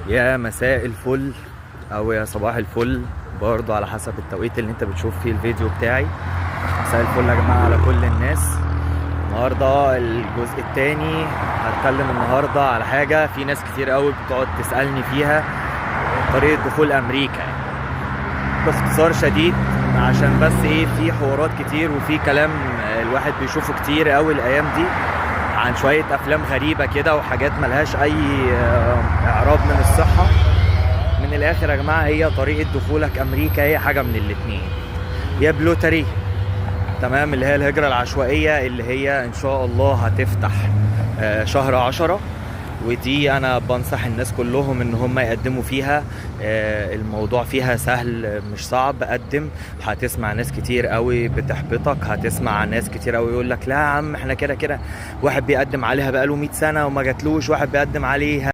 يا مساء الفل او يا صباح الفل، برضو على حسب التوقيت اللي انت بتشوف فيه الفيديو بتاعي. مساء الفل يا جماعة على كل الناس. النهاردة الجزء التاني. هتكلم النهاردة على حاجة في ناس كتير قوي بتقعد تسألني فيها، طريقة دخول امريكا يعني. باختصار شديد، عشان بس ايه، في حوارات كتير وفي كلام الواحد بيشوفه كتير قوي الايام دي عن شوية افلام غريبة كده وحاجات ملهاش اي اعراب من الصحة. من الاخر يا جماعة، هي طريقة دخولك امريكا هي حاجة من الاتنين: يا بلوتري، تمام، اللي هي الهجرة العشوائية اللي هي ان شاء الله هتفتح شهر 10، ودي انا بنصح الناس كلهم ان هم يقدموا فيها. الموضوع فيها سهل مش صعب. قدم، هتسمع ناس كتير قوي بتحبطك، هتسمع ناس كتير قوي يقول لك لا يا عم احنا كده كده، واحد بيقدم عليها بقاله 100 سنة وما جاتلوش، واحد بيقدم عليها